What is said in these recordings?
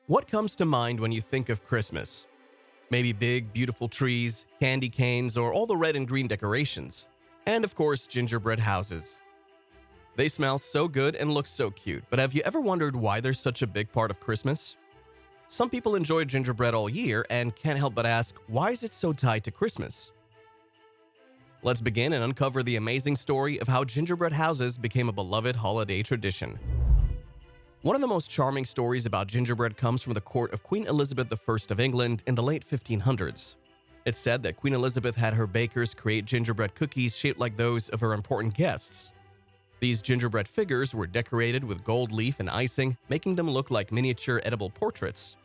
What comes to mind when you think of Christmas? Maybe big, beautiful trees, candy canes, or all the red and green decorations. And of course, gingerbread houses. They smell so good and look so cute, but have you ever wondered why they're such a big part of Christmas? Some people enjoy gingerbread all year and can't help but ask, why is it so tied to Christmas? Let's begin and uncover the amazing story of how gingerbread houses became a beloved holiday tradition. One of the most charming stories about gingerbread comes from the court of Queen Elizabeth I of England in the late 1500s. It's said that Queen Elizabeth had her bakers create gingerbread cookies shaped like those of her important guests. These gingerbread figures were decorated with gold leaf and icing, making them look like miniature edible portraits.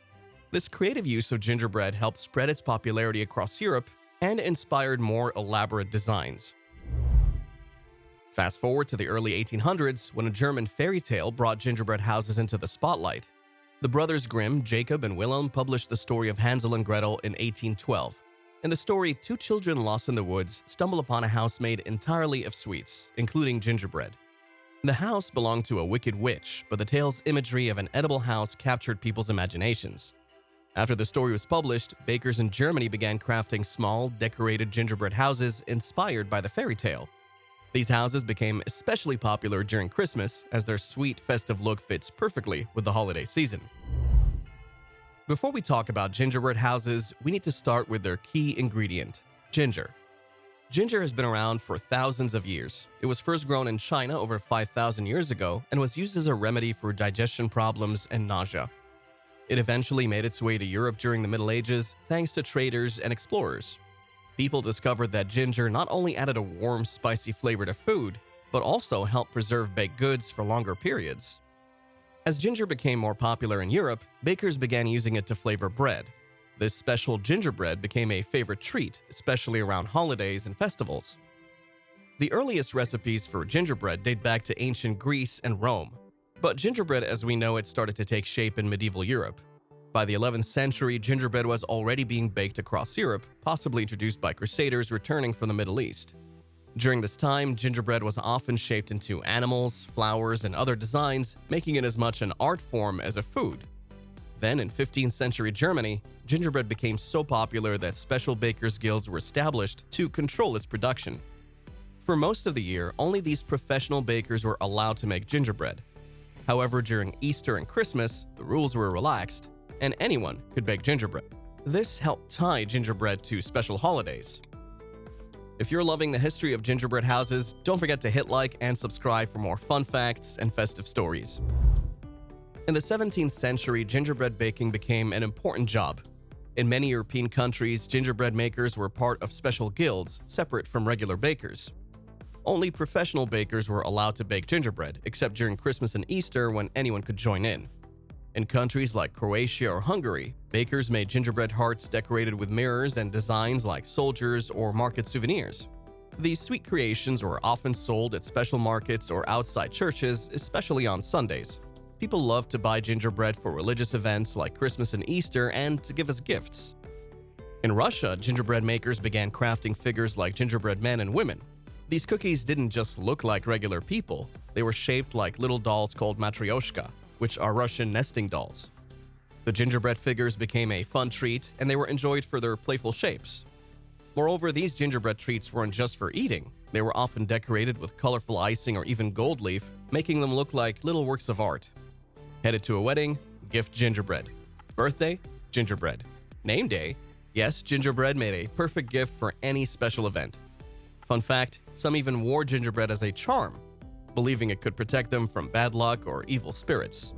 This creative use of gingerbread helped spread its popularity across Europe and inspired more elaborate designs. Fast forward to the early 1800s when a German fairy tale brought gingerbread houses into the spotlight. The brothers Grimm, Jacob and Wilhelm published the story of Hansel and Gretel in 1812. In the story, two children lost in the woods stumble upon a house made entirely of sweets, including gingerbread. The house belonged to a wicked witch, but the tale's imagery of an edible house captured people's imaginations. After the story was published, bakers in Germany began crafting small, decorated gingerbread houses inspired by the fairy tale. These houses became especially popular during Christmas as their sweet, festive look fits perfectly with the holiday season. Before we talk about gingerbread houses, we need to start with their key ingredient, ginger. Ginger has been around for thousands of years. It was first grown in China over 5,000 years ago and was used as a remedy for digestion problems and nausea. It eventually made its way to Europe during the Middle Ages thanks to traders and explorers. People discovered that ginger not only added a warm, spicy flavor to food, but also helped preserve baked goods for longer periods. As ginger became more popular in Europe, bakers began using it to flavor bread. This special gingerbread became a favorite treat, especially around holidays and festivals. The earliest recipes for gingerbread date back to ancient Greece and Rome, but gingerbread as we know it started to take shape in medieval Europe. By the 11th century, gingerbread was already being baked across Europe, possibly introduced by crusaders returning from the Middle East. During this time, gingerbread was often shaped into animals, flowers, and other designs, making it as much an art form as a food. Then, in 15th century Germany, gingerbread became so popular that special bakers' guilds were established to control its production. For most of the year, only these professional bakers were allowed to make gingerbread. However, during Easter and Christmas, the rules were relaxed, and anyone could bake gingerbread. This helped tie gingerbread to special holidays. If you're loving the history of gingerbread houses, don't forget to hit like and subscribe for more fun facts and festive stories. In the 17th century, gingerbread baking became an important job. In many European countries, gingerbread makers were part of special guilds, separate from regular bakers. Only professional bakers were allowed to bake gingerbread, except during Christmas and Easter when anyone could join in. In countries like Croatia or Hungary, bakers made gingerbread hearts decorated with mirrors and designs like soldiers or market souvenirs. These sweet creations were often sold at special markets or outside churches, especially on Sundays. People loved to buy gingerbread for religious events like Christmas and Easter and to give as gifts. In Russia, gingerbread makers began crafting figures like gingerbread men and women. These cookies didn't just look like regular people, they were shaped like little dolls called matryoshka, which are Russian nesting dolls. The gingerbread figures became a fun treat, and they were enjoyed for their playful shapes. Moreover, these gingerbread treats weren't just for eating. They were often decorated with colorful icing or even gold leaf, making them look like little works of art. Headed to a wedding? Gift gingerbread. Birthday? Gingerbread. Name day? Yes, gingerbread made a perfect gift for any special event. Fun fact, some even wore gingerbread as a charm, believing it could protect them from bad luck or evil spirits.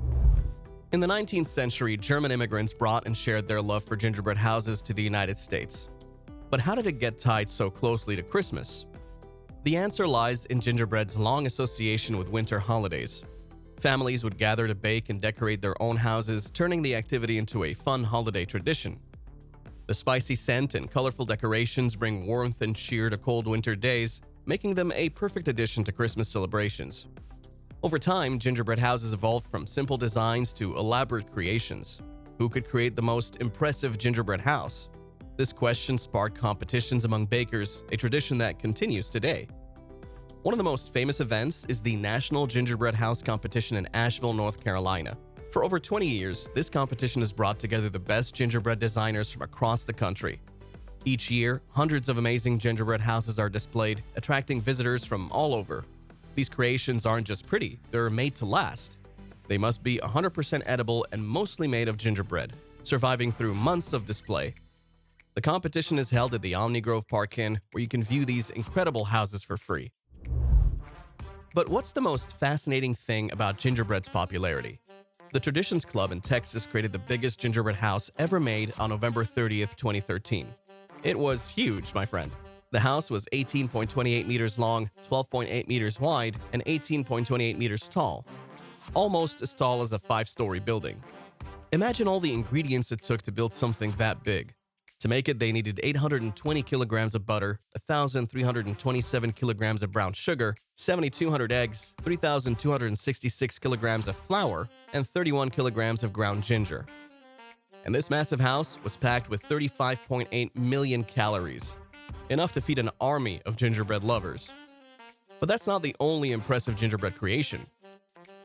In the 19th century, German immigrants brought and shared their love for gingerbread houses to the United States. But how did it get tied so closely to Christmas? The answer lies in gingerbread's long association with winter holidays. Families would gather to bake and decorate their own houses, turning the activity into a fun holiday tradition. The spicy scent and colorful decorations bring warmth and cheer to cold winter days, making them a perfect addition to Christmas celebrations. Over time, gingerbread houses evolved from simple designs to elaborate creations. Who could create the most impressive gingerbread house? This question sparked competitions among bakers, a tradition that continues today. One of the most famous events is the National Gingerbread House Competition in Asheville, North Carolina. For over 20 years, this competition has brought together the best gingerbread designers from across the country. Each year, hundreds of amazing gingerbread houses are displayed, attracting visitors from all over. These creations aren't just pretty, they're made to last. They must be 100% edible and mostly made of gingerbread, surviving through months of display. The competition is held at the Omni Grove Park Inn, where you can view these incredible houses for free. But what's the most fascinating thing about gingerbread's popularity? The Traditions Club in Texas created the biggest gingerbread house ever made on November 30th, 2013. It was huge, my friend. The house was 18.28 meters long, 12.8 meters wide, and 18.28 meters tall. Almost as tall as a 5-story building. Imagine all the ingredients it took to build something that big. To make it, they needed 820 kilograms of butter, 1,327 kilograms of brown sugar, 7,200 eggs, 3,266 kilograms of flour, and 31 kilograms of ground ginger. And this massive house was packed with 35.8 million calories, enough to feed an army of gingerbread lovers. But that's not the only impressive gingerbread creation.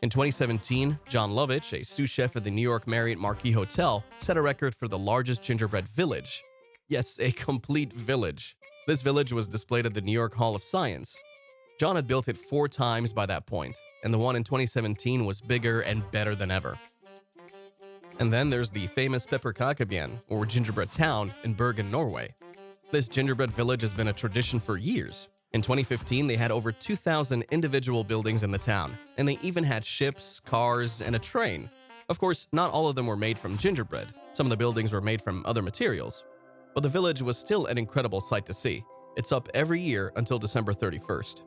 In 2017, John Lovitch, a sous chef at the New York Marriott Marquis Hotel, set a record for the largest gingerbread village. Yes, a complete village. This village was displayed at the New York Hall of Science. John had built it 4 times by that point, and the one in 2017 was bigger and better than ever. And then there's the famous Pepperkakebyen, or Gingerbread Town, in Bergen, Norway. This gingerbread village has been a tradition for years. In 2015, they had over 2,000 individual buildings in the town, and they even had ships, cars, and a train. Of course, not all of them were made from gingerbread. Some of the buildings were made from other materials. But the village was still an incredible sight to see. It's up every year until December 31st.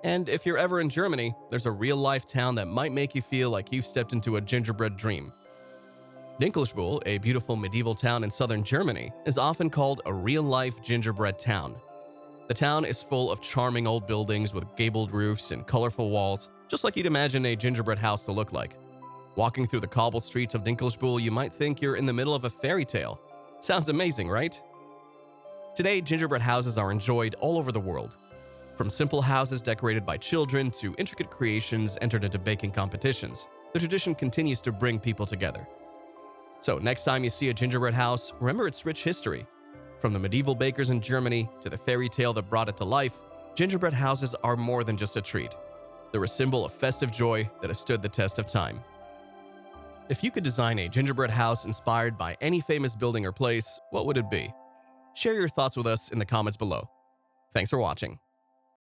And if you're ever in Germany, there's a real-life town that might make you feel like you've stepped into a gingerbread dream. Dinkelsbühl, a beautiful medieval town in southern Germany, is often called a real-life gingerbread town. The town is full of charming old buildings with gabled roofs and colorful walls, just like you'd imagine a gingerbread house to look like. Walking through the cobbled streets of Dinkelsbühl, you might think you're in the middle of a fairy tale. Sounds amazing, right? Today, gingerbread houses are enjoyed all over the world. From simple houses decorated by children to intricate creations entered into baking competitions, the tradition continues to bring people together. So next time you see a gingerbread house, remember its rich history. From the medieval bakers in Germany to the fairy tale that brought it to life, gingerbread houses are more than just a treat. They're a symbol of festive joy that has stood the test of time. If you could design a gingerbread house inspired by any famous building or place, what would it be? Share your thoughts with us in the comments below. Thanks for watching.